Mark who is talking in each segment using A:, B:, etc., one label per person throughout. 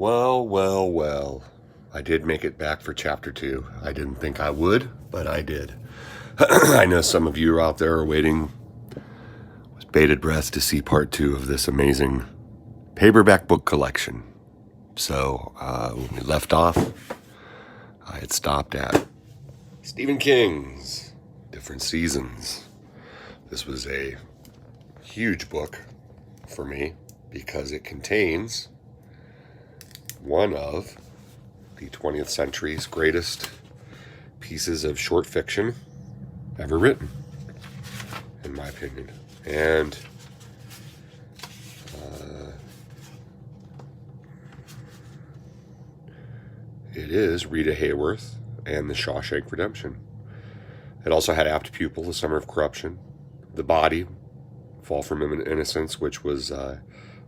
A: Well. I did make it back for chapter 2. I didn't think I would, but I did. I know some of you out there are waiting with bated breath to see part 2 of this amazing paperback book collection. So when we left off, I had stopped at Stephen King's Different Seasons. This was a huge book for me because it contains one of the 20th century's greatest pieces of short fiction ever written, in my opinion. And it is Rita Hayworth and The Shawshank Redemption. It also had Apt Pupil, The Summer of Corruption, The Body, Fall from Innocence, which was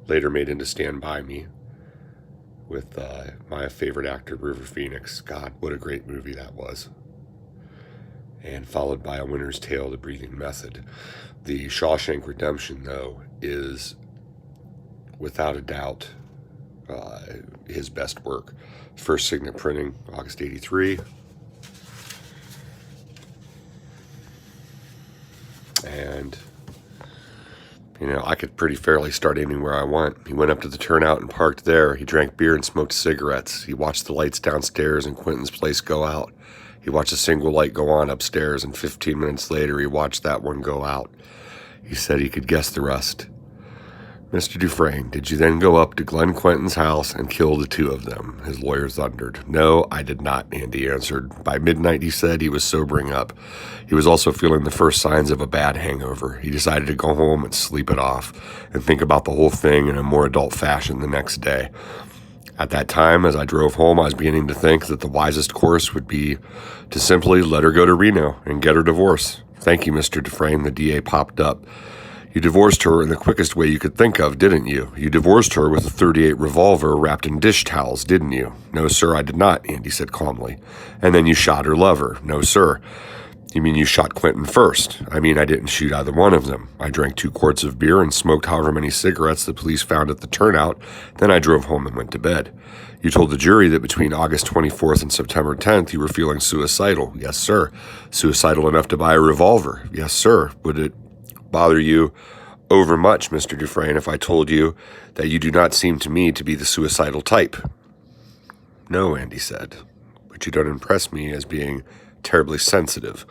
A: later made into Stand By Me, with my favorite actor, River Phoenix. God, what a great movie that was. And followed by A Winter's Tale, The Breathing Method. The Shawshank Redemption, though, is without a doubt his best work. First signet printing, August 83. And I could pretty fairly start aiming where I want. He went up to the turnout and parked there. He drank beer and smoked cigarettes. He watched the lights downstairs in Quentin's place go out. He watched a single light go on upstairs, and 15 minutes later, he watched that one go out. He said he could guess the rest. Mr. Dufresne, did you then go up to Glenn Quentin's house and kill the two of them? His lawyer thundered. No, I did not, Andy answered. By midnight, he said, he was sobering up. He was also feeling the first signs of a bad hangover. He decided to go home and sleep it off and think about the whole thing in a more adult fashion the next day. At that time, as I drove home, I was beginning to think that the wisest course would be to simply let her go to Reno and get her divorce. Thank you, Mr. Dufresne, the DA popped up. You divorced her in the quickest way you could think of, didn't you? You divorced her with a .38 revolver wrapped in dish towels, didn't you? No, sir, I did not, Andy said calmly. And then you shot her lover. No, sir. You mean you shot Quentin first? I mean, I didn't shoot either one of them. I drank 2 quarts of beer and smoked however many cigarettes the police found at the turnout. Then I drove home and went to bed. You told the jury that between August 24th and September 10th, you were feeling suicidal. Yes, sir. Suicidal enough to buy a revolver. Yes, sir. Would it bother you overmuch, Mr. Dufresne, if I told you that you do not seem to me to be the suicidal type? No, Andy said, but you don't impress me as being terribly sensitive,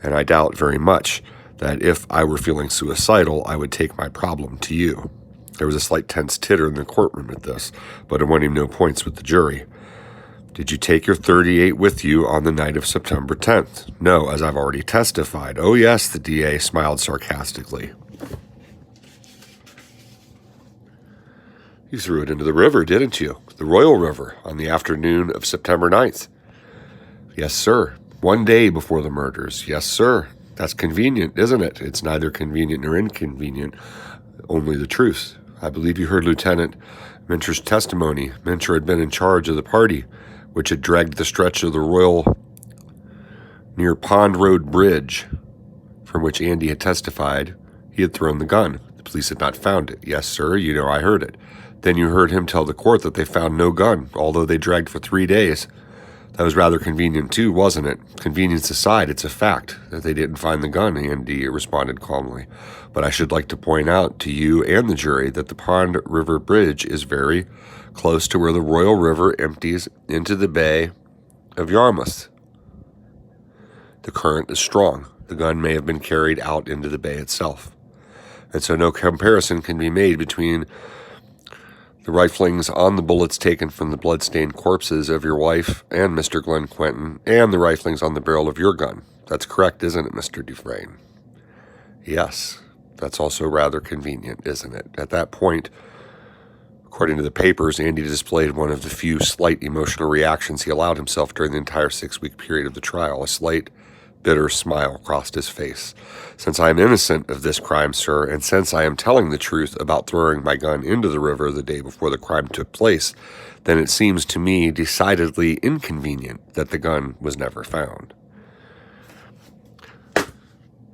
A: and I doubt very much that if I were feeling suicidal, I would take my problem to you. There was a slight tense titter in the courtroom at this, but it won him no points with the jury. Did you take your .38 with you on the night of September 10th? No, as I've already testified. Oh, yes, the DA smiled sarcastically. You threw it into the river, didn't you? The Royal River, on the afternoon of September 9th. Yes, sir. 1 day before the murders. Yes, sir. That's convenient, isn't it? It's neither convenient nor inconvenient, only the truth. I believe you heard Lieutenant Mincher's testimony. Mincher had been in charge of the party, which had dragged the stretch of the Royal near Pond Road Bridge, from which Andy had testified he had thrown the gun. The police had not found it. Yes, sir, I heard it. Then you heard him tell the court that they found no gun, although they dragged for 3 days. That was rather convenient too, wasn't it? Convenience aside, it's a fact that they didn't find the gun, Andy responded calmly. But I should like to point out to you and the jury that the Pond River Bridge is very close to where the Royal River empties into the Bay of Yarmouth. The current is strong. The gun may have been carried out into the bay itself. And so no comparison can be made between the riflings on the bullets taken from the blood-stained corpses of your wife and Mr. Glenn Quentin and the riflings on the barrel of your gun. That's correct, isn't it, Mr. Dufresne? Yes, that's also rather convenient, isn't it? At that point, according to the papers, Andy displayed one of the few slight emotional reactions he allowed himself during the entire 6-week period of the trial. A slight, bitter smile crossed his face. Since I am innocent of this crime, sir, and since I am telling the truth about throwing my gun into the river the day before the crime took place, then it seems to me decidedly inconvenient that the gun was never found.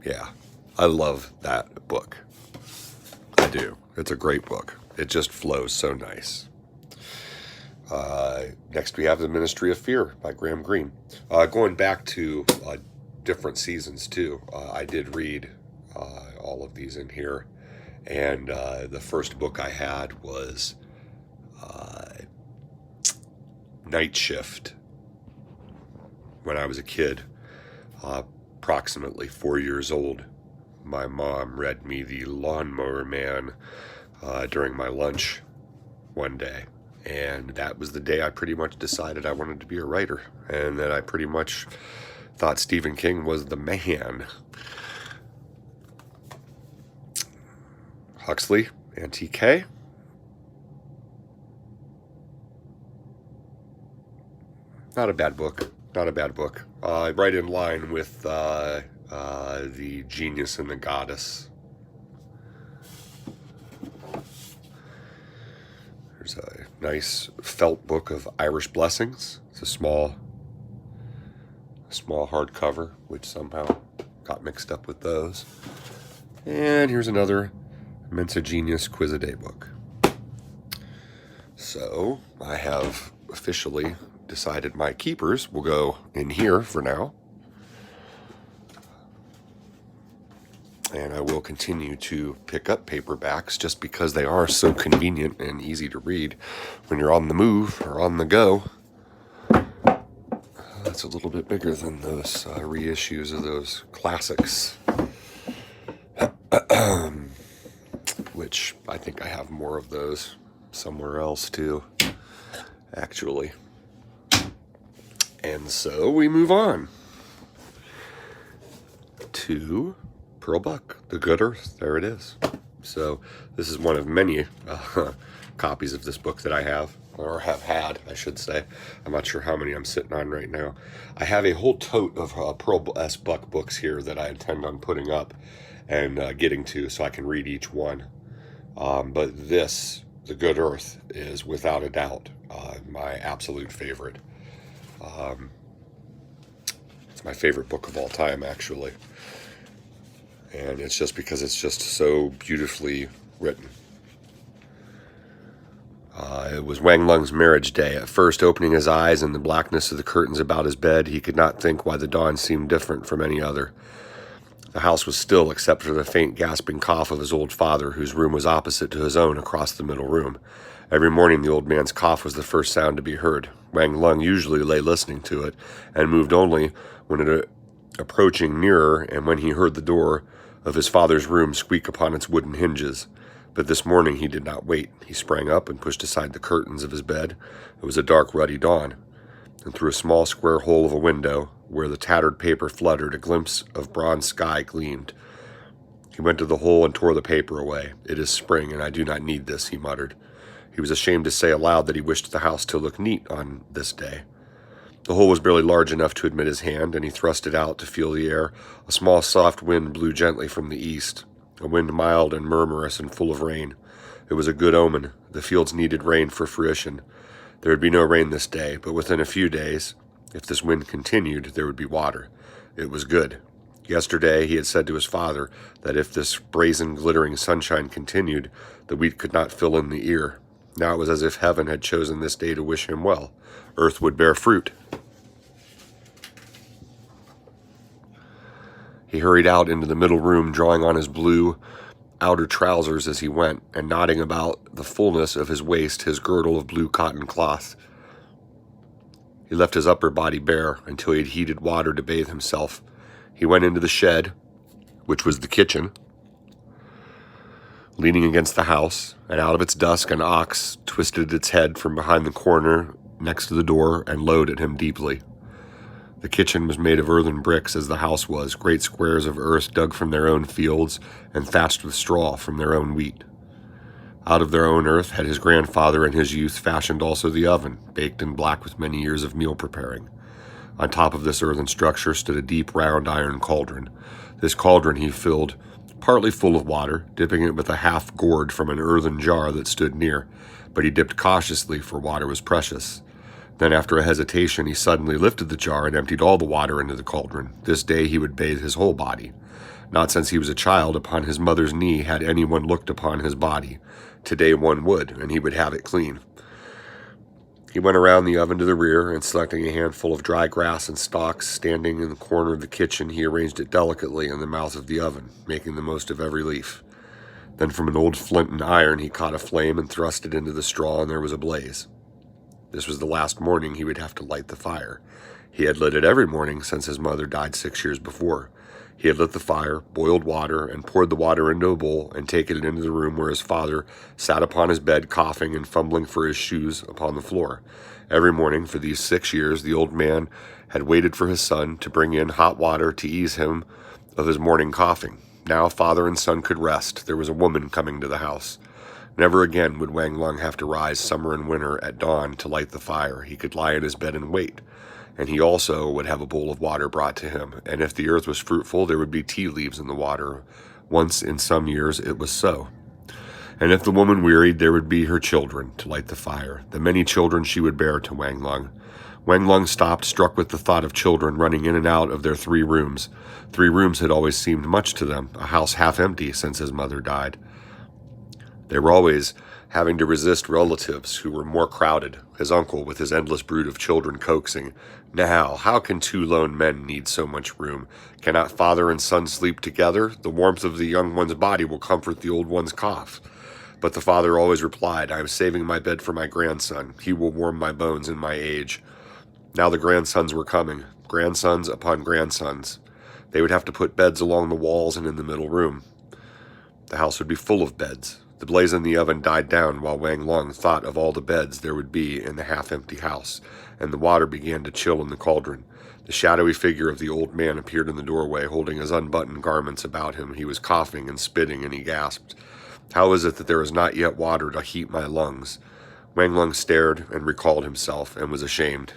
A: Yeah, I love that book. I do. It's a great book. It just flows so nice. Next we have The Ministry of Fear by Graham Greene. Going back to different seasons too, I did read all of these in here. And the first book I had was Night Shift. When I was a kid, approximately 4 years old, my mom read me The Lawnmower Man during my lunch one day. And that was the day I pretty much decided I wanted to be a writer. And that I pretty much thought Stephen King was the man. Huxley, Antique. Not a bad book. Not a bad book. Right in line with The Genius and the Goddess. There's a nice felt book of Irish Blessings. It's a small hardcover, which somehow got mixed up with those. And here's another Mensa Genius Quiz a Day book. So I have officially decided my keepers will go in here for now. And I will continue to pick up paperbacks just because they are so convenient and easy to read when you're on the move or on the go. That's a little bit bigger than those reissues of those classics, which I think I have more of those somewhere else too, actually. And so we move on to Pearl Buck, The Good Earth. There it is. So this is one of many copies of this book that I have, or have had, I should say. I'm not sure how many I'm sitting on right now. I have a whole tote of Pearl S. Buck books here that I intend on putting up and getting to so I can read each one. But this, The Good Earth, is without a doubt my absolute favorite. It's my favorite book of all time, actually. And it's just because it's just so beautifully written. It was Wang Lung's marriage day. At first, opening his eyes in the blackness of the curtains about his bed, he could not think why the dawn seemed different from any other. The house was still except for the faint gasping cough of his old father, whose room was opposite to his own across the middle room. Every morning the old man's cough was the first sound to be heard. Wang Lung usually lay listening to it, and moved only when it approaching nearer and when he heard the door of his father's room squeak upon its wooden hinges. But this morning he did not wait. He sprang up and pushed aside the curtains of his bed. It was a dark, ruddy dawn, and through a small square hole of a window, where the tattered paper fluttered, a glimpse of bronze sky gleamed. He went to the hole and tore the paper away. "It is spring, and I do not need this," he muttered. He was ashamed to say aloud that he wished the house to look neat on this day. The hole was barely large enough to admit his hand, and he thrust it out to feel the air. A small soft wind blew gently from the east, a wind mild and murmurous and full of rain. It was a good omen. The fields needed rain for fruition. There would be no rain this day, but within a few days, if this wind continued, there would be water. It was good. Yesterday he had said to his father that if this brazen, glittering sunshine continued, the wheat could not fill in the ear. Now it was as if heaven had chosen this day to wish him well. Earth would bear fruit. He hurried out into the middle room, drawing on his blue outer trousers as he went, and knotting about the fullness of his waist his girdle of blue cotton cloth. He left his upper body bare until he had heated water to bathe himself. He went into the shed, which was the kitchen. Leaning against the house, and out of its dusk an ox twisted its head from behind the corner next to the door and lowed at him deeply. The kitchen was made of earthen bricks as the house was, great squares of earth dug from their own fields and thatched with straw from their own wheat. Out of their own earth had his grandfather in his youth fashioned also the oven, baked and black with many years of meal preparing. On top of this earthen structure stood a deep round iron cauldron. This cauldron he filled partly full of water, dipping it with a half gourd from an earthen jar that stood near, but he dipped cautiously, for water was precious. Then after a hesitation he suddenly lifted the jar and emptied all the water into the cauldron. This day he would bathe his whole body. Not since he was a child upon his mother's knee had anyone looked upon his body. Today one would, and he would have it clean. He went around the oven to the rear, and selecting a handful of dry grass and stalks standing in the corner of the kitchen, he arranged it delicately in the mouth of the oven, making the most of every leaf. Then from an old flint and iron he caught a flame and thrust it into the straw, and there was a blaze. This was the last morning he would have to light the fire. He had lit it every morning since his mother died 6 years before. He had lit the fire, boiled water, and poured the water into a bowl, and taken it into the room where his father sat upon his bed, coughing and fumbling for his shoes upon the floor. Every morning for these 6 years the old man had waited for his son to bring in hot water to ease him of his morning coughing. Now father and son could rest. There was a woman coming to the house. Never again would Wang Lung have to rise summer and winter at dawn to light the fire. He could lie in his bed and wait. And he also would have a bowl of water brought to him. And if the earth was fruitful, there would be tea leaves in the water. Once in some years it was so. And if the woman wearied, there would be her children to light the fire, the many children she would bear to Wang Lung. Wang Lung stopped, struck with the thought of children running in and out of their 3 rooms. 3 rooms had always seemed much to them, a house half empty since his mother died. They were always having to resist relatives who were more crowded, his uncle with his endless brood of children coaxing, "Now, how can 2 lone men need so much room? Cannot father and son sleep together? The warmth of the young one's body will comfort the old one's cough." But the father always replied, "I am saving my bed for my grandson. He will warm my bones in my age." Now the grandsons were coming, grandsons upon grandsons. They would have to put beds along the walls and in the middle room. The house would be full of beds. The blaze in the oven died down while Wang Lung thought of all the beds there would be in the half-empty house, and the water began to chill in the cauldron. The shadowy figure of the old man appeared in the doorway, holding his unbuttoned garments about him. He was coughing and spitting, and he gasped, "How is it that there is not yet water to heat my lungs?" Wang Lung stared and recalled himself and was ashamed.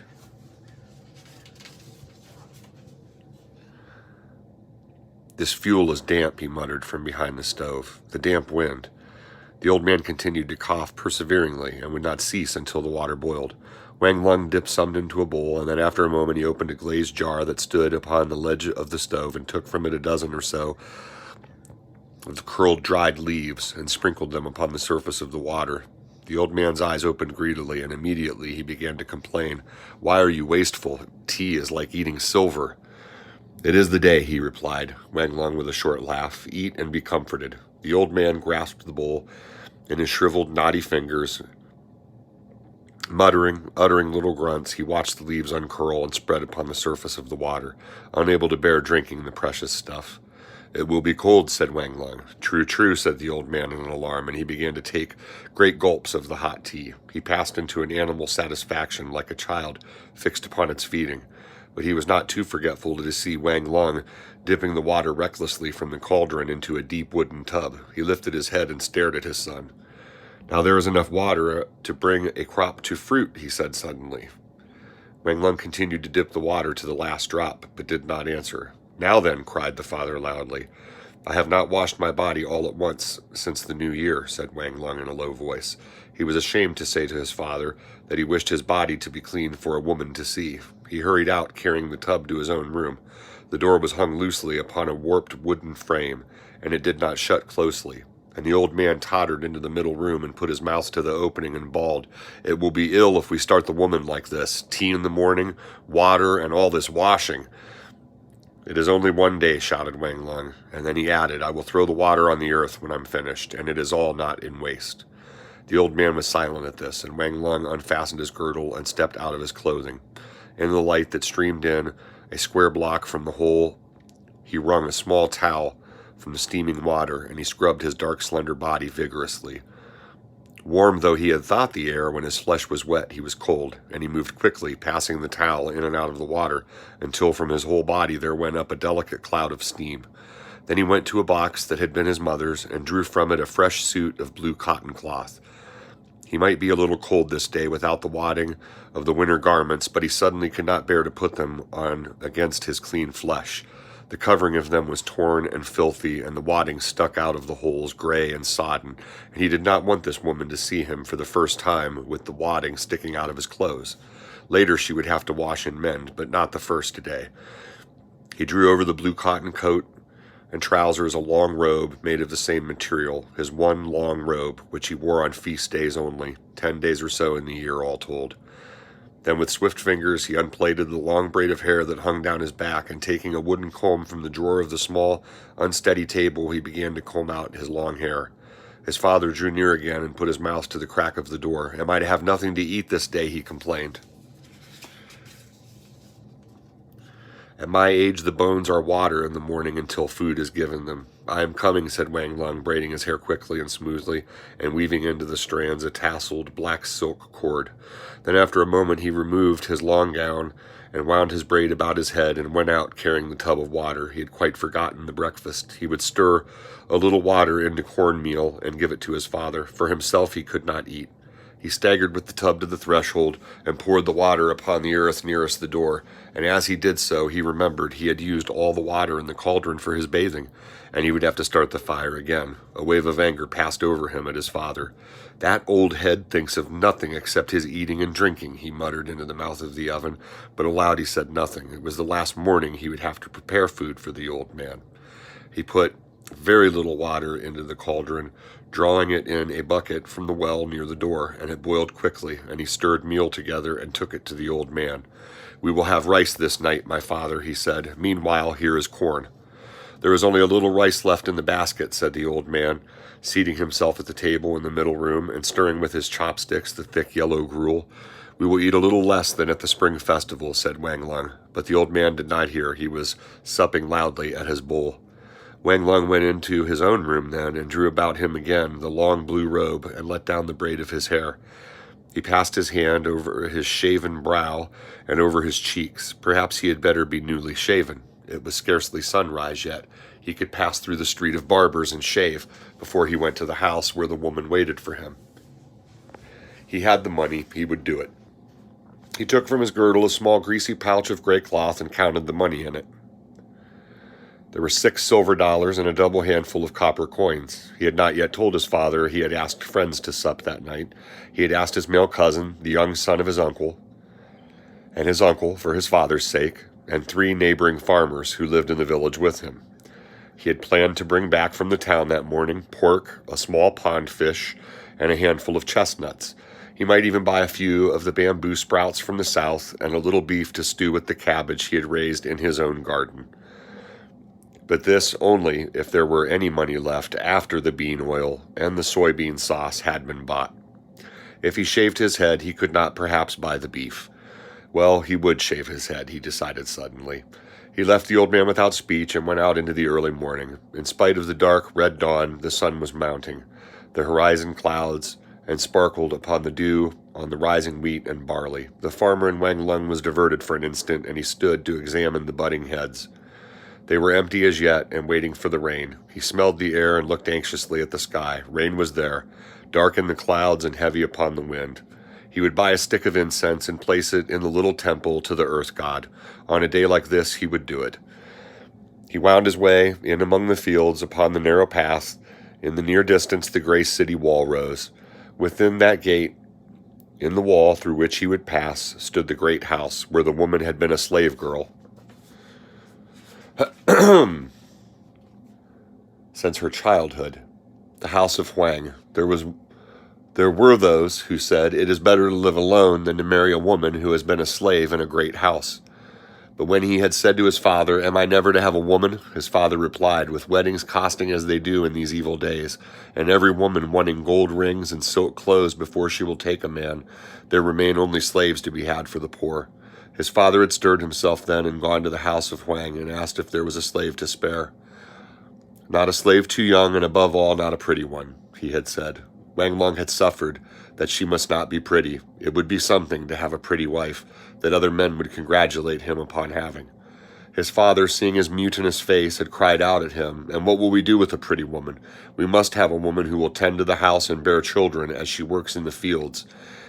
A: "This fuel is damp," he muttered from behind the stove. "The damp wind." The old man continued to cough perseveringly and would not cease until the water boiled. Wang Lung dipped some into a bowl, and then after a moment he opened a glazed jar that stood upon the ledge of the stove and took from it a dozen or so of the curled dried leaves and sprinkled them upon the surface of the water. The old man's eyes opened greedily, and immediately he began to complain. "Why are you wasteful? Tea is like eating silver." "It is the day," he replied, Wang Lung with a short laugh. "Eat and be comforted." The old man grasped the bowl in his shriveled, knotty fingers. Uttering little grunts, he watched the leaves uncurl and spread upon the surface of the water, unable to bear drinking the precious stuff. "It will be cold," said Wang Lung. "True, true," said the old man in alarm, and he began to take great gulps of the hot tea. He passed into an animal satisfaction like a child fixed upon its feeding. But he was not too forgetful to see Wang Lung dipping the water recklessly from the cauldron into a deep wooden tub. He lifted his head and stared at his son. "Now there is enough water to bring a crop to fruit," he said suddenly. Wang Lung continued to dip the water to the last drop, but did not answer. "Now then," cried the father loudly. "I have not washed my body all at once since the new year," said Wang Lung in a low voice. He was ashamed to say to his father that he wished his body to be clean for a woman to see. He hurried out, carrying the tub to his own room. The door was hung loosely upon a warped wooden frame, and it did not shut closely. And the old man tottered into the middle room and put his mouth to the opening and bawled, "It will be ill if we start the woman like this. Tea in the morning, water, and all this washing." "It is only 1 day," shouted Wang Lung, and then he added, "I will throw the water on the earth when I'm finished, and it is all not in waste." The old man was silent at this, and Wang Lung unfastened his girdle and stepped out of his clothing. In the light that streamed in a square block from the hole, he wrung a small towel from the steaming water, and he scrubbed his dark, slender body vigorously. Warm though he had thought the air, when his flesh was wet, he was cold, and he moved quickly, passing the towel in and out of the water, until from his whole body there went up a delicate cloud of steam. Then he went to a box that had been his mother's, and drew from it a fresh suit of blue cotton cloth. He might be a little cold this day without the wadding of the winter garments, but he suddenly could not bear to put them on against his clean flesh. The covering of them was torn and filthy, and the wadding stuck out of the holes, gray and sodden, and he did not want this woman to see him for the first time with the wadding sticking out of his clothes. Later she would have to wash and mend, but not the first today. He drew over the blue cotton coat and trousers a long robe made of the same material, his one long robe, which he wore on feast days only, 10 days or so in the year all told. Then with swift fingers he unplaited the long braid of hair that hung down his back, and taking a wooden comb from the drawer of the small, unsteady table, he began to comb out his long hair. His father drew near again and put his mouth to the crack of the door. "Am I to have nothing to eat this day?" he complained. "At my age the bones are water in the morning until food is given them." "I am coming," said Wang Lung, braiding his hair quickly and smoothly, and weaving into the strands a tasseled black silk cord. Then after a moment he removed his long gown and wound his braid about his head and went out carrying the tub of water. He had quite forgotten the breakfast. He would stir a little water into cornmeal and give it to his father. For himself he could not eat. He staggered with the tub to the threshold and poured the water upon the earth nearest the door, and as he did so he remembered he had used all the water in the cauldron for his bathing, and he would have to start the fire again. A wave of anger passed over him at his father. "That old head thinks of nothing except his eating and drinking," he muttered into the mouth of the oven, but aloud he said nothing. It was the last morning he would have to prepare food for the old man. He put very little water into the cauldron, drawing it in a bucket from the well near the door, and it boiled quickly, and he stirred meal together and took it to the old man. "We will have rice this night, my father," he said. "Meanwhile, here is corn." "There is only a little rice left in the basket," said the old man, seating himself at the table in the middle room and stirring with his chopsticks the thick yellow gruel. "We will eat a little less than at the spring festival," said Wang Lung. But the old man did not hear. He was supping loudly at his bowl. Wang Lung went into his own room then and drew about him again the long blue robe and let down the braid of his hair. He passed his hand over his shaven brow and over his cheeks. Perhaps he had better be newly shaven. It was scarcely sunrise yet. He could pass through the street of barbers and shave before he went to the house where the woman waited for him. He had the money. He would do it. He took from his girdle a small greasy pouch of gray cloth and counted the money in it. There were 6 silver dollars and a double handful of copper coins. He had not yet told his father he had asked friends to sup that night. He had asked his male cousin, the young son of his uncle, and his uncle for his father's sake, and 3 neighboring farmers who lived in the village with him. He had planned to bring back from the town that morning pork, a small pond fish, and a handful of chestnuts. He might even buy a few of the bamboo sprouts from the south and a little beef to stew with the cabbage he had raised in his own garden. But this only if there were any money left after the bean oil and the soybean sauce had been bought. If he shaved his head, he could not perhaps buy the beef. Well, he would shave his head, he decided suddenly. He left the old man without speech and went out into the early morning. In spite of the dark, red dawn, the sun was mounting. The horizon clouds and sparkled upon the dew on the rising wheat and barley. The farmer in Wang Lung was diverted for an instant, and he stood to examine the budding heads. They were empty as yet and waiting for the rain. He smelled the air and looked anxiously at the sky. Rain was there, dark in the clouds and heavy upon the wind. He would buy a stick of incense and place it in the little temple to the earth god. On a day like this, he would do it. He wound his way in among the fields upon the narrow path. In the near distance, the gray city wall rose. Within that gate, in the wall through which he would pass, stood the great house where the woman had been a slave girl since her childhood, the house of Huang. There were those who said it is better to live alone than to marry a woman who has been a slave in a great house. But when he had said to his father, "Am I never to have a woman?" his father replied, "With weddings costing as they do in these evil days, and every woman wanting gold rings and silk clothes before she will take a man, there remain only slaves to be had for the poor." His father had stirred himself then and gone to the house of Huang and asked if there was a slave to spare. "Not a slave too young, and above all, not a pretty one," he had said. Wang Lung had suffered that she must not be pretty. It would be something to have a pretty wife that other men would congratulate him upon having. His father, seeing his mutinous face, had cried out at him, "And what will we do with a pretty woman? We must have a woman who will tend to the house and bear children as she works in the fields.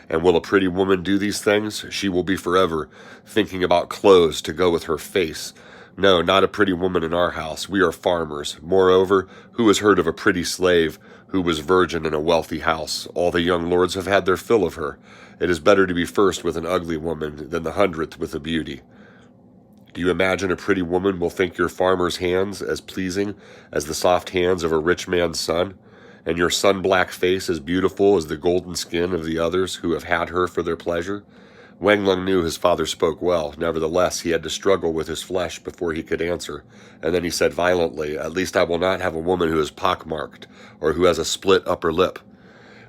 A: And will a pretty woman do these things? She will be forever thinking about clothes to go with her face. No, not a pretty woman in our house. We are farmers. Moreover, who has heard of a pretty slave who was virgin in a wealthy house? All the young lords have had their fill of her. It is better to be first with an ugly woman than the 100th with a beauty. Do you imagine a pretty woman will think your farmer's hands as pleasing as the soft hands of a rich man's son, and your sun-black face as beautiful as the golden skin of the others who have had her for their pleasure? Wang Lung knew his father spoke well. Nevertheless, he had to struggle with his flesh before he could answer. And then he said violently, "At least I will not have a woman who is pockmarked, or who has a split upper lip."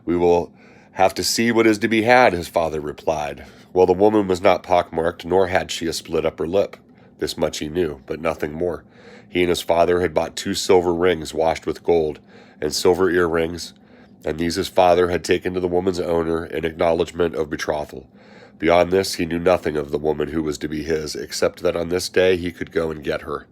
A: "We will have to see what is to be had," his father replied. Well, the woman was not pockmarked, nor had she a split upper lip. This much he knew, but nothing more. He and his father had bought 2 silver rings washed with gold, and silver earrings, and these his father had taken to the woman's owner in acknowledgment of betrothal. Beyond this, he knew nothing of the woman who was to be his, except that on this day he could go and get her.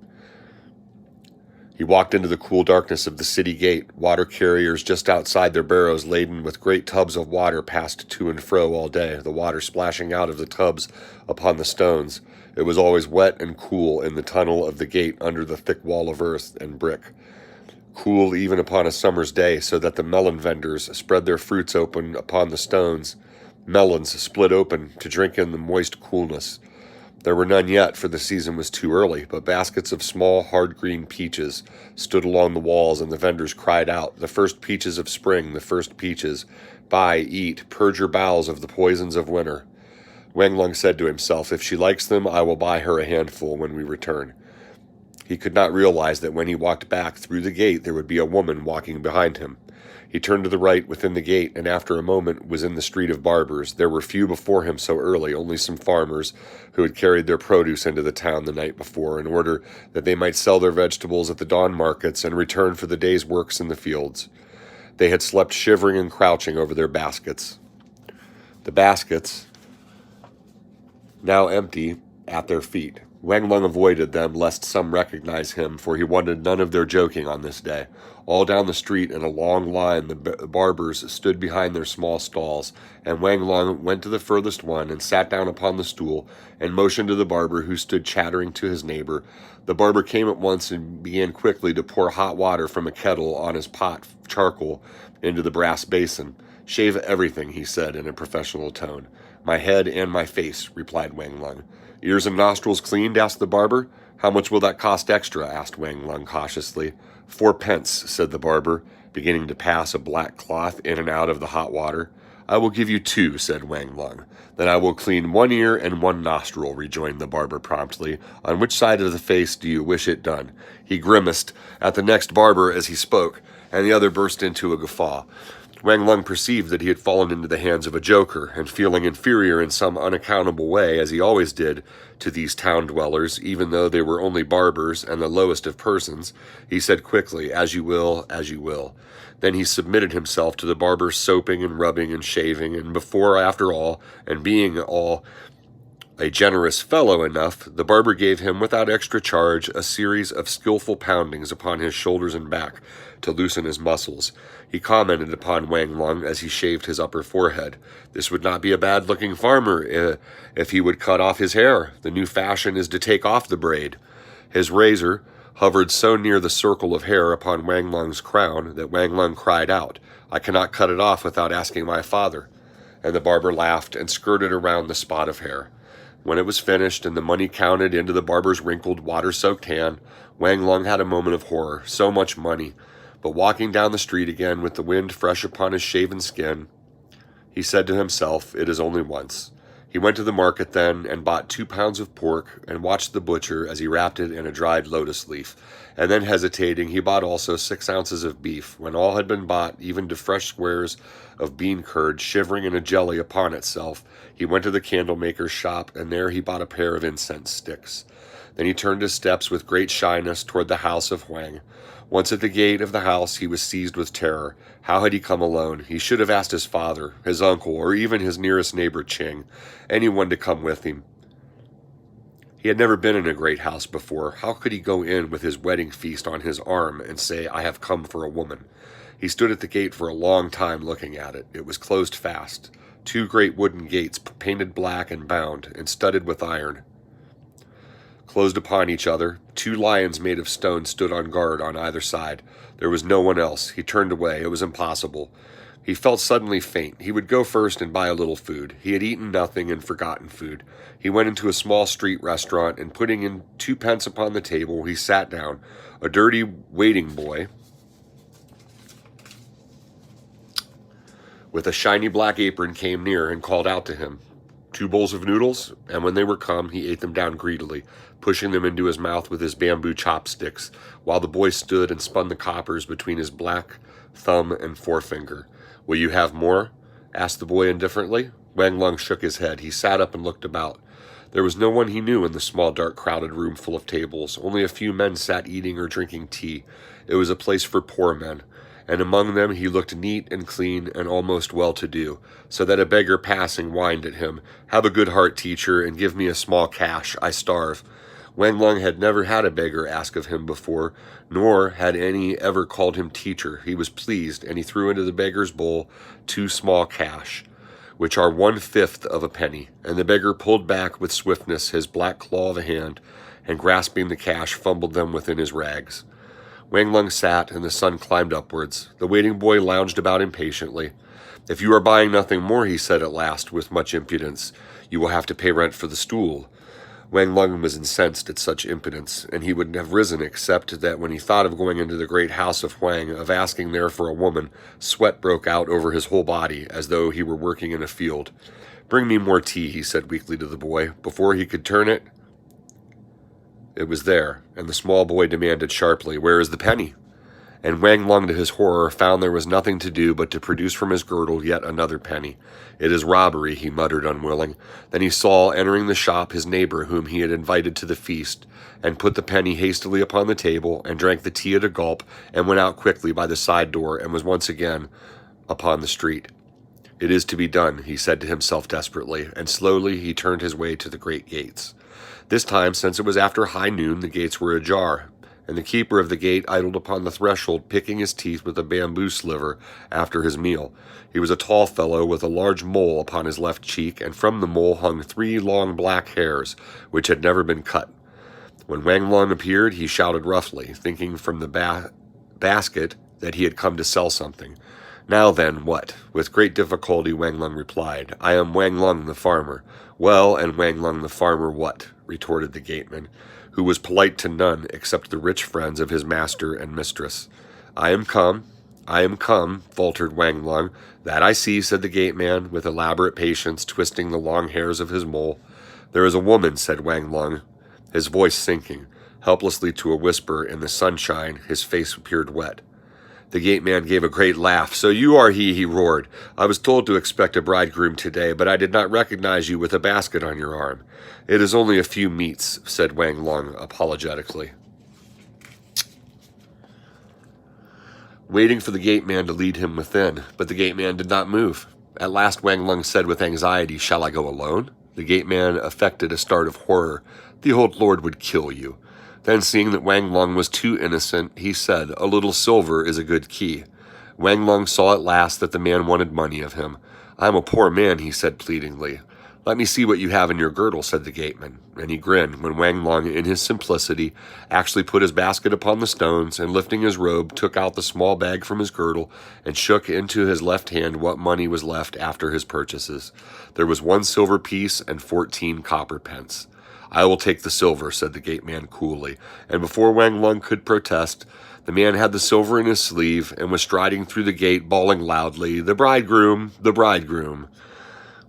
A: He walked into the cool darkness of the city gate. Water carriers just outside their barrows laden with great tubs of water passed to and fro all day, the water splashing out of the tubs upon the stones. It was always wet and cool in the tunnel of the gate under the thick wall of earth and brick. Cool even upon a summer's day, so that the melon vendors spread their fruits open upon the stones, melons split open to drink in the moist coolness. There were none yet, for the season was too early, but baskets of small, hard green peaches stood along the walls, and the vendors cried out, "The first peaches of spring, the first peaches. Buy, eat, purge your bowels of the poisons of winter." Wang Lung said to himself, "If she likes them, I will buy her a handful when we return." He could not realize that when he walked back through the gate there would be a woman walking behind him. He turned to the right within the gate, and after a moment was in the street of barbers. There were few before him so early, only some farmers who had carried their produce into the town the night before in order that they might sell their vegetables at the dawn markets and return for the day's works in the fields. They had slept shivering and crouching over their baskets. The baskets, now empty, at their feet. Wang Lung avoided them lest some recognize him, for he wanted none of their joking on this day. All down the street in a long line the barbers stood behind their small stalls, and Wang Lung went to the furthest one and sat down upon the stool and motioned to the barber, who stood chattering to his neighbor. The barber came at once and began quickly to pour hot water from a kettle on his pot charcoal into the brass basin. "Shave everything," he said in a professional tone. "My head and my face," replied Wang Lung. "Ears and nostrils cleaned?" asked the barber. "How much will that cost extra?" asked Wang Lung cautiously. "4 pence," said the barber, beginning to pass a black cloth in and out of the hot water. "I will give you 2, said Wang Lung. "Then I will clean 1 ear and 1 nostril, rejoined the barber promptly. "On which side of the face do you wish it done?" He grimaced at the next barber as he spoke, and the other burst into a guffaw. Wang Lung perceived that he had fallen into the hands of a joker, and feeling inferior in some unaccountable way, as he always did to these town dwellers, even though they were only barbers and the lowest of persons, he said quickly, "As you will, as you will." Then he submitted himself to the barber's soaping and rubbing and shaving, and before, after all, and being all a generous fellow enough, the barber gave him, without extra charge, a series of skillful poundings upon his shoulders and back to loosen his muscles. He commented upon Wang Lung as he shaved his upper forehead. This would not be a bad-looking farmer if he would cut off his hair. The new fashion is to take off the braid. His razor hovered so near the circle of hair upon Wang Lung's crown that Wang Lung cried out, "I cannot cut it off without asking my father." And the barber laughed and skirted around the spot of hair. When it was finished and the money counted into the barber's wrinkled, water-soaked hand, Wang Lung had a moment of horror. So much money. But walking down the street again with the wind fresh upon his shaven skin, he said to himself, "It is only once." He went to the market then and bought 2 pounds of pork and watched the butcher as he wrapped it in a dried lotus leaf. And then, hesitating, he bought also 6 ounces of beef. When all had been bought, even to fresh squares of bean curd shivering in a jelly upon itself, he went to the candlemaker's shop, and there he bought a pair of incense sticks. Then he turned his steps with great shyness toward the house of Huang. Once at the gate of the house, he was seized with terror. How had he come alone? He should have asked his father, his uncle, or even his nearest neighbor Ching, anyone to come with him. He had never been in a great house before. How could he go in with his wedding feast on his arm and say, "I have come for a woman"? He stood at the gate for a long time looking at it. It was closed fast. 2 great wooden gates, painted black and bound, and studded with iron, closed upon each other. 2 lions made of stone stood on guard on either side. There was no one else. He turned away. It was impossible. He felt suddenly faint. He would go first and buy a little food. He had eaten nothing and forgotten food. He went into a small street restaurant, and putting in 2 pence upon the table, he sat down. A dirty waiting boy with a shiny black apron came near and called out to him, 2 bowls of noodles, and when they were come, he ate them down greedily, pushing them into his mouth with his bamboo chopsticks, while the boy stood and spun the coppers between his black thumb and forefinger. "Will you have more?" asked the boy indifferently. Wang Lung shook his head. He sat up and looked about. There was no one he knew in the small, dark, crowded room full of tables. Only a few men sat eating or drinking tea. It was a place for poor men, and among them he looked neat and clean and almost well-to-do, so that a beggar passing whined at him, "Have a good heart, teacher, and give me a small cash. I starve." Wang Lung had never had a beggar ask of him before, nor had any ever called him teacher. He was pleased, and he threw into the beggar's bowl 2 small cash, which are 1/5 of a penny, and the beggar pulled back with swiftness his black claw of a hand, and grasping the cash, fumbled them within his rags. Wang Lung sat, and the sun climbed upwards. The waiting boy lounged about impatiently. "If you are buying nothing more," he said at last, with much impudence, "you will have to pay rent for the stool." Wang Lung was incensed at such impudence, and he would have risen except that when he thought of going into the great house of Huang, of asking there for a woman, sweat broke out over his whole body, as though he were working in a field. "Bring me more tea," he said weakly to the boy. Before he could turn it, it was there, and the small boy demanded sharply, "Where is the penny?" And Wang Lung, to his horror, found there was nothing to do but to produce from his girdle yet another penny. "It is robbery," he muttered, unwilling. Then he saw, entering the shop, his neighbor whom he had invited to the feast, and put the penny hastily upon the table, and drank the tea at a gulp, and went out quickly by the side door, and was once again upon the street. "It is to be done," he said to himself desperately, and slowly he turned his way to the great gates. This time, since it was after high noon, the gates were ajar, and the keeper of the gate idled upon the threshold, picking his teeth with a bamboo sliver after his meal. He was a tall fellow with a large mole upon his left cheek, and from the mole hung 3 long black hairs, which had never been cut. When Wang Lung appeared, he shouted roughly, thinking from the basket that he had come to sell something. "Now then, what?" With great difficulty Wang Lung replied, "I am Wang Lung the farmer." "Well, and Wang Lung the farmer what?" retorted the gateman, who was polite to none except the rich friends of his master and mistress. I am come, faltered Wang Lung. "That I see," said the gateman, with elaborate patience, twisting the long hairs of his mole. "There is a woman," said Wang Lung, his voice sinking helplessly to a whisper. In the sunshine, his face appeared wet. The gateman gave a great laugh. "So you are he roared. "I was told to expect a bridegroom today, but I did not recognize you with a basket on your arm." "It is only a few meats," said Wang Lung apologetically, waiting for the gateman to lead him within, but the gateman did not move. At last Wang Lung said with anxiety, "Shall I go alone?" The gateman affected a start of horror. "The old lord would kill you." Then, seeing that Wang Lung was too innocent, he said, "A little silver is a good key." Wang Lung saw at last that the man wanted money of him. "I am a poor man," he said pleadingly. "Let me see what you have in your girdle," said the gateman, and he grinned when Wang Lung, in his simplicity, actually put his basket upon the stones, and lifting his robe, took out the small bag from his girdle, and shook into his left hand what money was left after his purchases. There was 1 silver piece and 14 copper pence. "I will take the silver," said the gateman coolly, and before Wang Lung could protest, the man had the silver in his sleeve and was striding through the gate, bawling loudly, "The bridegroom! The bridegroom!"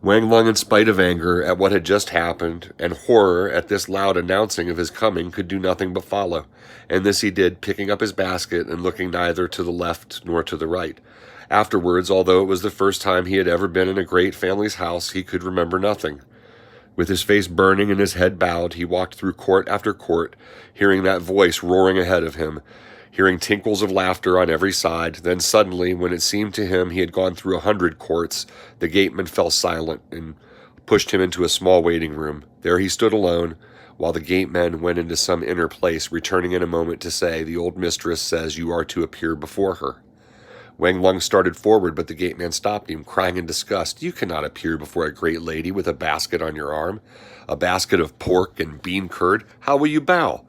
A: Wang Lung, in spite of anger at what had just happened and horror at this loud announcing of his coming, could do nothing but follow, and this he did, picking up his basket and looking neither to the left nor to the right. Afterwards, although it was the first time he had ever been in a great family's house, he could remember nothing. With his face burning and his head bowed, he walked through court after court, hearing that voice roaring ahead of him, hearing tinkles of laughter on every side. Then suddenly, when it seemed to him he had gone through 100 courts, the gateman fell silent and pushed him into a small waiting room. There he stood alone, while the gateman went into some inner place, returning in a moment to say, "The old mistress says you are to appear before her." Wang Lung started forward, but the gateman stopped him, crying in disgust, "You cannot appear before a great lady with a basket on your arm, a basket of pork and bean curd. How will you bow?"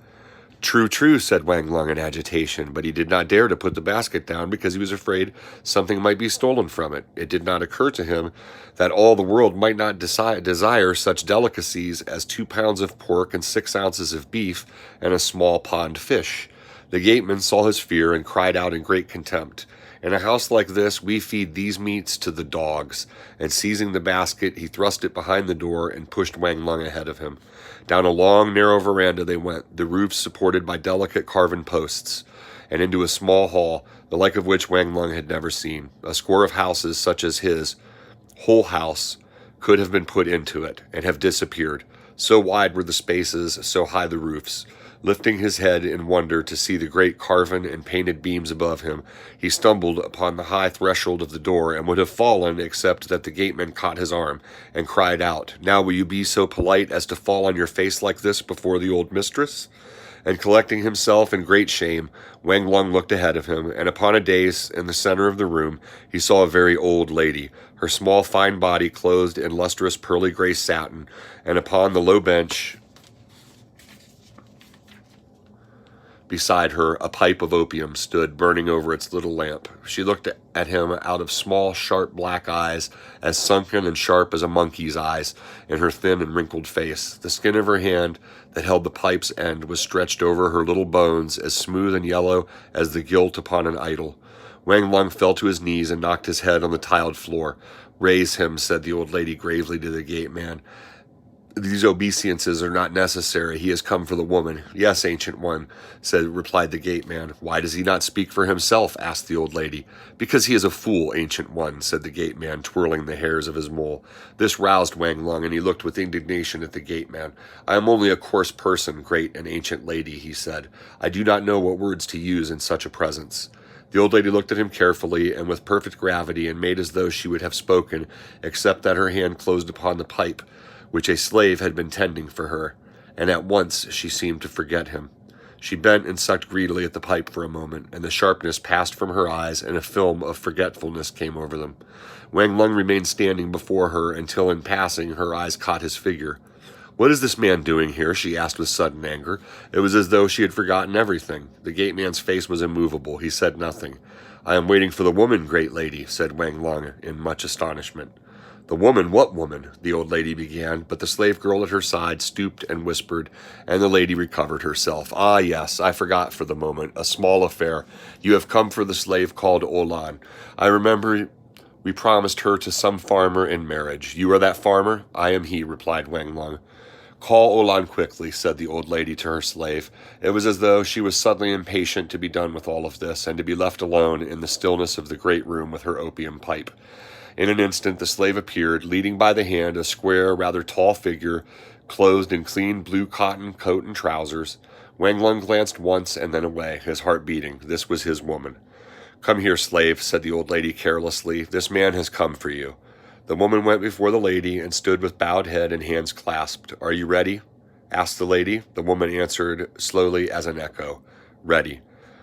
A: "True, true," said Wang Lung in agitation, but he did not dare to put the basket down because he was afraid something might be stolen from it. It did not occur to him that all the world might not desire such delicacies as 2 pounds of pork and 6 ounces of beef and a small pond fish. The gateman saw his fear and cried out in great contempt, In a house like this, we feed these meats to the dogs." And seizing the basket, he thrust it behind the door and pushed Wang Lung ahead of him. Down a long, narrow veranda they went, the roofs supported by delicate carven posts, and into a small hall, the like of which Wang Lung had never seen. A score of houses such as his whole house could have been put into it and have disappeared. So wide were the spaces, so high the roofs. Lifting his head in wonder to see the great carven and painted beams above him, he stumbled upon the high threshold of the door and would have fallen except that the gateman caught his arm and cried out, "Now will you be so polite as to fall on your face like this before the old mistress?" And collecting himself in great shame, Wang Lung looked ahead of him, and upon a dais in the center of the room he saw a very old lady, her small fine body clothed in lustrous pearly gray satin, and upon the low bench beside her a pipe of opium stood burning over its little lamp. She looked at him out of small, sharp black eyes, as sunken and sharp as a monkey's eyes, in her thin and wrinkled face. The skin of her hand that held the pipe's end was stretched over her little bones, as smooth and yellow as the gilt upon an idol. Wang Lung fell to his knees and knocked his head on the tiled floor. "Raise him," said the old lady gravely to the gateman. "These obeisances are not necessary. He has come for the woman." "Yes, ancient one," replied the gateman. "Why does he not speak for himself?" asked the old lady. "Because he is a fool, ancient one," said the gateman, twirling the hairs of his mole. This roused Wang Lung, and he looked with indignation at the gateman. "I am only a coarse person, great and ancient lady," he said. "I do not know what words to use in such a presence." The old lady looked at him carefully and with perfect gravity, and made as though she would have spoken, except that her hand closed upon the pipe, which a slave had been tending for her, and at once she seemed to forget him. She bent and sucked greedily at the pipe for a moment, and the sharpness passed from her eyes, and a film of forgetfulness came over them. Wang Lung remained standing before her until in passing her eyes caught his figure. "What is this man doing here?" she asked with sudden anger. It was as though she had forgotten everything. The gateman's face was immovable. He said nothing. "I am waiting for the woman, great lady," said Wang Lung in much astonishment. "The woman? What woman?" the old lady began, but the slave girl at her side stooped and whispered, and the lady recovered herself. "Ah, yes, I forgot for the moment. A small affair. You have come for the slave called Olan. I remember we promised her to some farmer in marriage. You are that farmer?" "I am he," replied Wang Lung. "Call Olan quickly," said the old lady to her slave. It was as though she was suddenly impatient to be done with all of this, and to be left alone in the stillness of the great room with her opium pipe. In an instant the slave appeared, leading by the hand a square, rather tall figure, clothed in clean blue cotton coat and trousers. Wang Lung glanced once and then away, his heart beating. This was his woman. "Come here, slave," said the old lady carelessly. "This man has come for you." The woman went before the lady and stood with bowed head and hands clasped. "Are you ready?" asked the lady. The woman answered slowly as an echo, "Ready."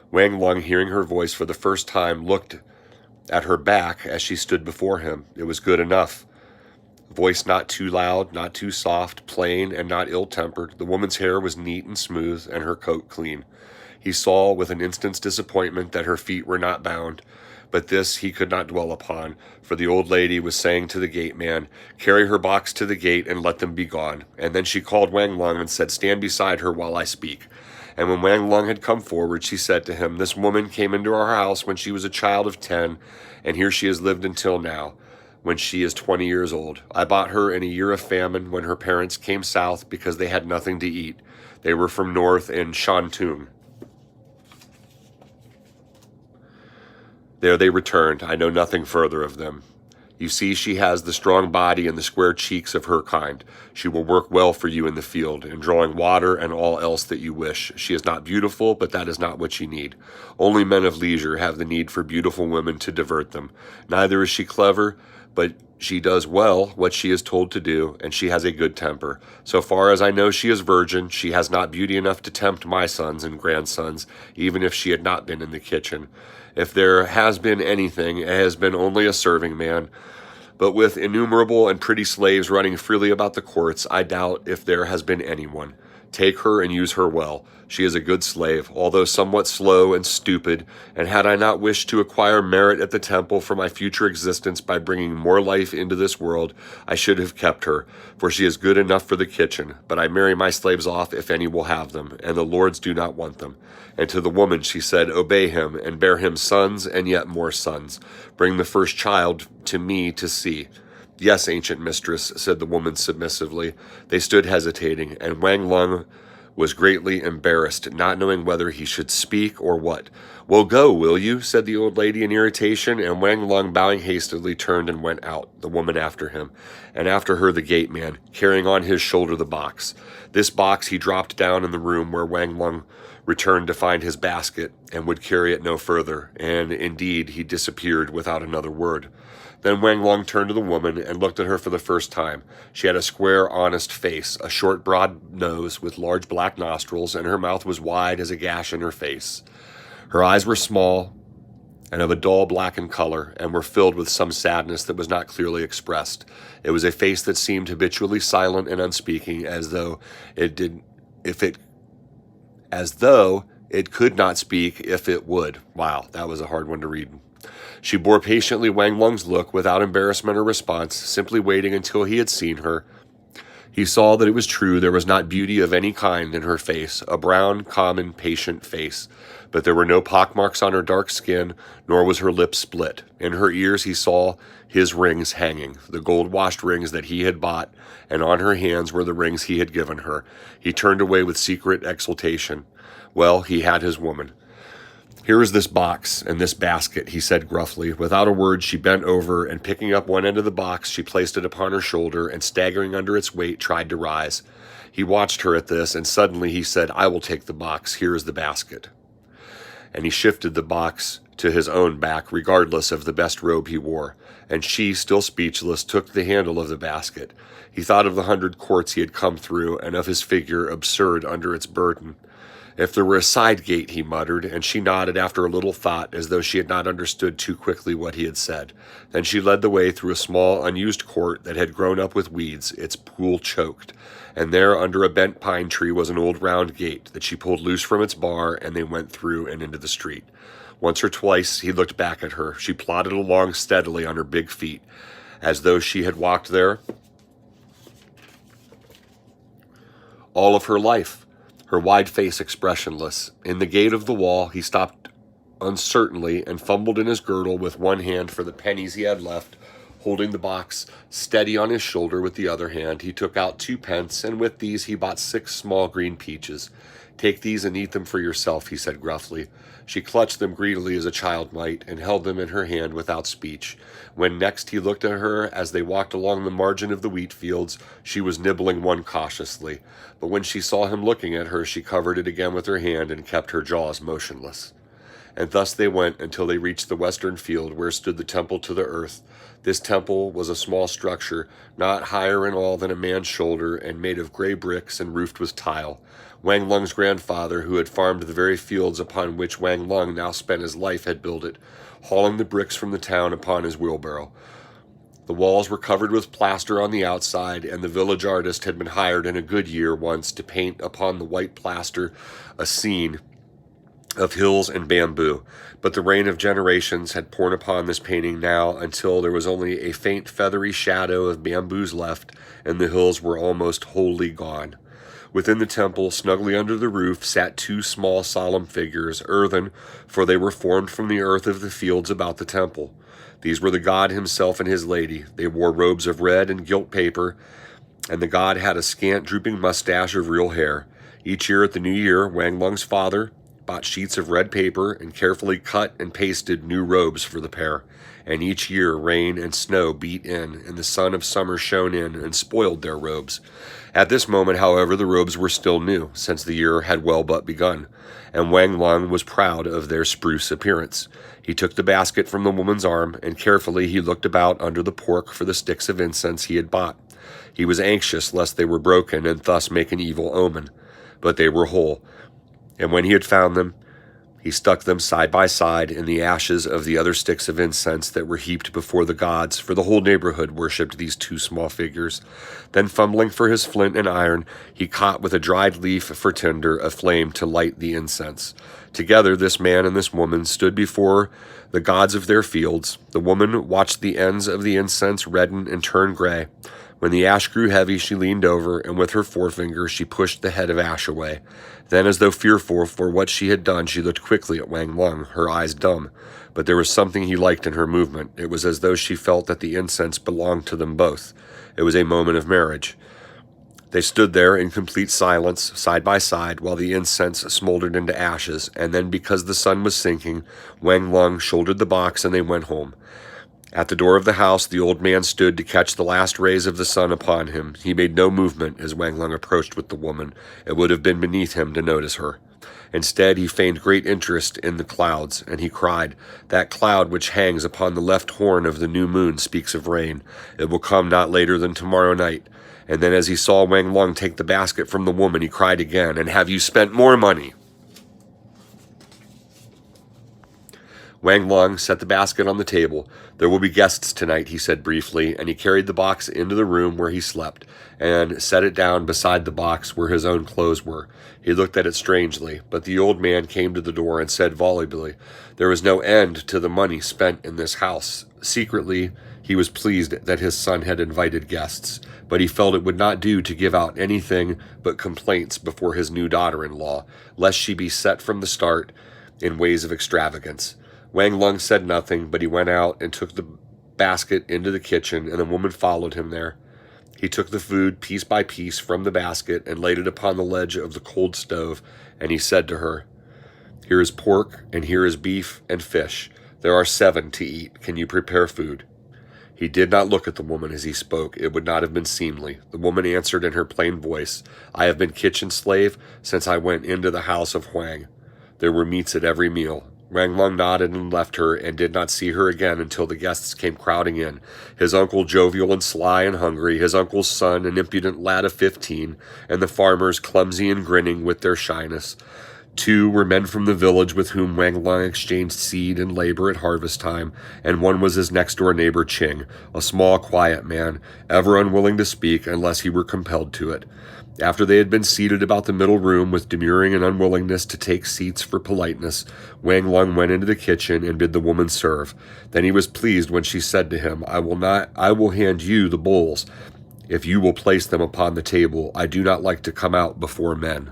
A: Wang Lung, hearing her voice for the first time, looked at her back as she stood before him. It was good enough. Voice not too loud, not too soft, plain and not ill-tempered. The woman's hair was neat and smooth, and her coat clean. He saw with an instant's disappointment that her feet were not bound, but this he could not dwell upon, for the old lady was saying to the gateman, "Carry her box to the gate and let them be gone." And then she called Wang Lung and said, "Stand beside her while I speak." And when Wang Lung had come forward, she said to him, "This woman came into our house when she was a child of 10, and here she has lived until now, when she is 20 years old. I bought her in a year of famine when her parents came south because they had nothing to eat. They were from north in Shantung. There they returned. I know nothing further of them. You see, she has the strong body and the square cheeks of her kind. She will work well for you in the field, in drawing water and all else that you wish. She is not beautiful, but that is not what you need. Only men of leisure have the need for beautiful women to divert them. Neither is she clever, but she does well what she is told to do, and she has a good temper. So far as I know, she is virgin. She has not beauty enough to tempt my sons and grandsons, even if she had not been in the kitchen. If there has been anything, it has been only a serving man. But with innumerable and pretty slaves running freely about the courts, I doubt if there has been anyone. Take her and use her well. She is a good slave, although somewhat slow and stupid, and had I not wished to acquire merit at the temple for my future existence by bringing more life into this world, I should have kept her, for she is good enough for the kitchen. But I marry my slaves off if any will have them, and the lords do not want them. And to the woman she said, Obey him, and bear him sons, and yet more sons. Bring the first child to me to see. Yes, ancient mistress, said the woman submissively. They stood hesitating, and Wang Lung was greatly embarrassed, not knowing whether he should speak or what. Well, go, will you? Said the old lady in irritation, and Wang Lung, bowing hastily, turned and went out, the woman after him, and after her the gate man, carrying on his shoulder the box. This box he dropped down in the room where Wang Lung returned to find his basket, and would carry it no further, and indeed he disappeared without another word. Then Wang Lung turned to the woman and looked at her for the first time. She had a square, honest face, a short, broad nose with large black nostrils, and her mouth was wide as a gash in her face. Her eyes were small and of a dull black in color, and were filled with some sadness that was not clearly expressed. It was a face that seemed habitually silent and unspeaking, as though it could not speak if it would. Wow, that was a hard one to read. She bore patiently Wang Lung's look without embarrassment or response, simply waiting until he had seen her. He saw that it was true. There was not beauty of any kind in her face, a brown, common, patient face. But there were no pockmarks on her dark skin, nor was her lip split. In her ears he saw his rings hanging, the gold-washed rings that he had bought, and on her hands were the rings he had given her. He turned away with secret exultation. Well, he had his woman. Here is this box and this basket, he said gruffly. Without a word, she bent over, and picking up one end of the box, she placed it upon her shoulder, and staggering under its weight, tried to rise. He watched her at this, and suddenly he said, I will take the box. Here is the basket. And he shifted the box to his own back, regardless of the best robe he wore. And she, still speechless, took the handle of the basket. He thought of the 100 courts he had come through, and of his figure, absurd under its burden. If there were a side gate, he muttered, and she nodded after a little thought, as though she had not understood too quickly what he had said. Then she led the way through a small, unused court that had grown up with weeds, its pool choked. And there, under a bent pine tree, was an old round gate that she pulled loose from its bar, and they went through and into the street. Once or twice he looked back at her. She plodded along steadily on her big feet, as though she had walked there all of her life. Her wide face expressionless. In the gate of the wall, he stopped uncertainly and fumbled in his girdle with one hand for the pennies he had left. Holding the box steady on his shoulder with the other hand, he took out 2 pence, and with these he bought 6 small green peaches. Take these and eat them for yourself, he said gruffly. She clutched them greedily as a child might, and held them in her hand without speech. When next he looked at her as they walked along the margin of the wheat fields, she was nibbling one cautiously. But when she saw him looking at her, she covered it again with her hand and kept her jaws motionless. And thus they went until they reached the western field, where stood the temple to the earth. This temple was a small structure, not higher in all than a man's shoulder, and made of gray bricks and roofed with tile. Wang Lung's grandfather, who had farmed the very fields upon which Wang Lung now spent his life, had built it, hauling the bricks from the town upon his wheelbarrow. The walls were covered with plaster on the outside, and the village artist had been hired in a good year once to paint upon the white plaster a scene of hills and bamboo. But the rain of generations had poured upon this painting now until there was only a faint feathery shadow of bamboos left, and the hills were almost wholly gone. Within the temple, snugly under the roof, sat 2 small solemn figures, earthen, for they were formed from the earth of the fields about the temple. These were the god himself and his lady. They wore robes of red and gilt paper, and the god had a scant, drooping mustache of real hair. Each year at the new year, Wang Lung's father bought sheets of red paper and carefully cut and pasted new robes for the pair. And each year rain and snow beat in, and the sun of summer shone in and spoiled their robes. At this moment, however, the robes were still new, since the year had well but begun, and Wang Lung was proud of their spruce appearance. He took the basket from the woman's arm, and carefully he looked about under the pork for the sticks of incense he had bought. He was anxious lest they were broken and thus make an evil omen, but they were whole. And when he had found them, He stuck them side by side in the ashes of the other sticks of incense that were heaped before the gods, for the whole neighborhood worshipped these two small figures. Then, fumbling for his flint and iron, he caught with a dried leaf for tinder a flame to light the incense. Together, this man and this woman stood before the gods of their fields. The woman watched the ends of the incense redden and turn gray. When the ash grew heavy, she leaned over, and with her forefinger she pushed the head of ash away. Then, as though fearful for what she had done, she looked quickly at Wang Lung, her eyes dumb. But there was something he liked in her movement. It was as though she felt that the incense belonged to them both. It was a moment of marriage. They stood there in complete silence, side by side, while the incense smoldered into ashes, and then, because the sun was sinking, Wang Lung shouldered the box and they went home. At the door of the house, the old man stood to catch the last rays of the sun upon him. He made no movement as Wang Lung approached with the woman. It would have been beneath him to notice her. Instead, he feigned great interest in the clouds, and he cried, "That cloud which hangs upon the left horn of the new moon speaks of rain. It will come not later than tomorrow night." And then as he saw Wang Lung take the basket from the woman, he cried again, "And have you spent more money?" Wang Lung set the basket on the table. "There will be guests tonight," he said briefly, and he carried the box into the room where he slept and set it down beside the box where his own clothes were. He looked at it strangely, but the old man came to the door and said volubly, "There is no end to the money spent in this house." Secretly, he was pleased that his son had invited guests, but he felt it would not do to give out anything but complaints before his new daughter-in-law, lest she be set from the start in ways of extravagance. Wang Lung said nothing, but he went out and took the basket into the kitchen, and the woman followed him there. He took the food piece by piece from the basket and laid it upon the ledge of the cold stove, and he said to her, "Here is pork, and here is beef and fish. There are 7 to eat. Can you prepare food?" He did not look at the woman as he spoke. It would not have been seemly. The woman answered in her plain voice, "I have been kitchen slave since I went into the house of Huang. There were meats at every meal." Wang Lung nodded and left her, and did not see her again until the guests came crowding in. His uncle jovial and sly and hungry, his uncle's son an impudent lad of 15, and the farmers clumsy and grinning with their shyness. 2 were men from the village with whom Wang Lung exchanged seed and labor at harvest time, and 1 was his next-door neighbor Ching, a small, quiet man, ever unwilling to speak unless he were compelled to it. After they had been seated about the middle room with demurring and unwillingness to take seats for politeness, Wang Lung went into the kitchen and bid the woman serve. Then he was pleased when she said to him, I will hand you the bowls, if you will place them upon the table. I do not like to come out before men."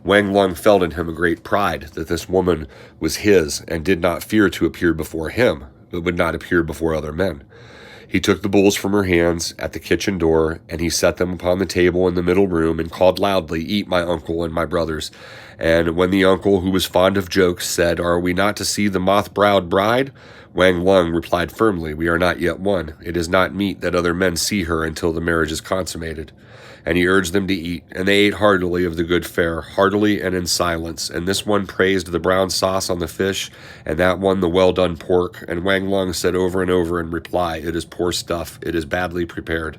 A: Wang Lung felt in him a great pride that this woman was his, and did not fear to appear before him, but would not appear before other men. He took the bowls from her hands at the kitchen door, and he set them upon the table in the middle room, and called loudly, "Eat, my uncle and my brothers." And when the uncle, who was fond of jokes, said, "Are we not to see the moth-browed bride?" Wang Lung replied firmly, "We are not yet one. It is not meet that other men see her until the marriage is consummated." And he urged them to eat, and they ate heartily of the good fare, heartily and in silence, and this one praised the brown sauce on the fish, and that one the well-done pork, and Wang Lung said over and over in reply, "It is poor stuff, it is badly prepared."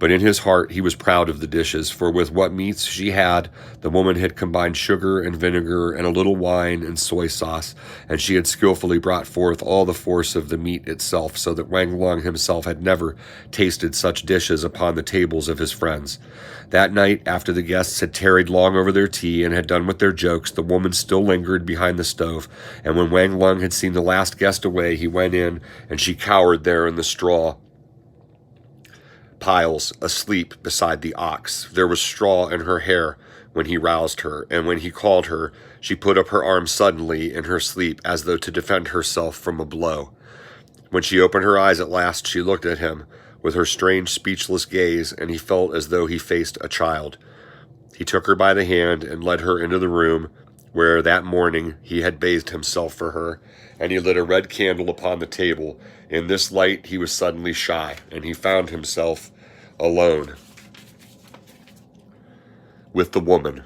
A: But in his heart he was proud of the dishes, for with what meats she had, the woman had combined sugar and vinegar and a little wine and soy sauce, and she had skillfully brought forth all the force of the meat itself, so that Wang Lung himself had never tasted such dishes upon the tables of his friends. That night, after the guests had tarried long over their tea and had done with their jokes, the woman still lingered behind the stove, and when Wang Lung had seen the last guest away, he went in, and she cowered there in the straw piles, asleep beside the ox. There was straw in her hair when he roused her, and when he called her, she put up her arm suddenly in her sleep, as though to defend herself from a blow. When she opened her eyes at last, she looked at him with her strange, speechless gaze, and he felt as though he faced a child. He took her by the hand and led her into the room where that morning he had bathed himself for her, and he lit a red candle upon the table. In this light he was suddenly shy, and he found himself alone with the woman,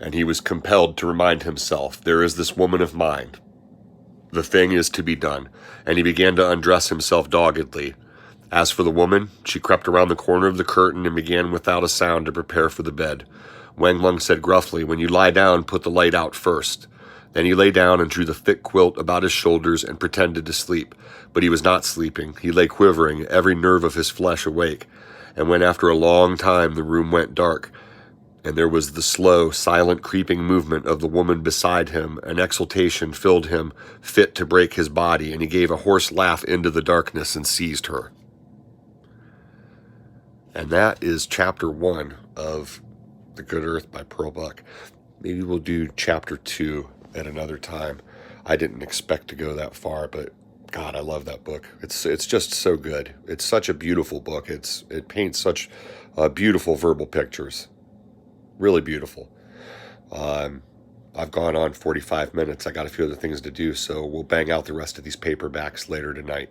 A: and he was compelled to remind himself, "There is this woman of mine. The thing is to be done," and he began to undress himself doggedly. As for the woman, she crept around the corner of the curtain and began without a sound to prepare for the bed. Wang Lung said gruffly, "When you lie down, put the light out first." Then he lay down and drew the thick quilt about his shoulders and pretended to sleep. But he was not sleeping. He lay quivering, every nerve of his flesh awake. And when after a long time the room went dark, and there was the slow, silent creeping movement of the woman beside him, an exultation filled him, fit to break his body, and he gave a hoarse laugh into the darkness and seized her. And that is chapter 1 of The Good Earth by Pearl Buck. Maybe we'll do chapter 2 at another time. I didn't expect to go that far, but God, I love that book. It's just so good. It's such a beautiful book. It paints such beautiful verbal pictures. Really beautiful. I've gone on 45 minutes. I got a few other things to do, so we'll bang out the rest of these paperbacks later tonight.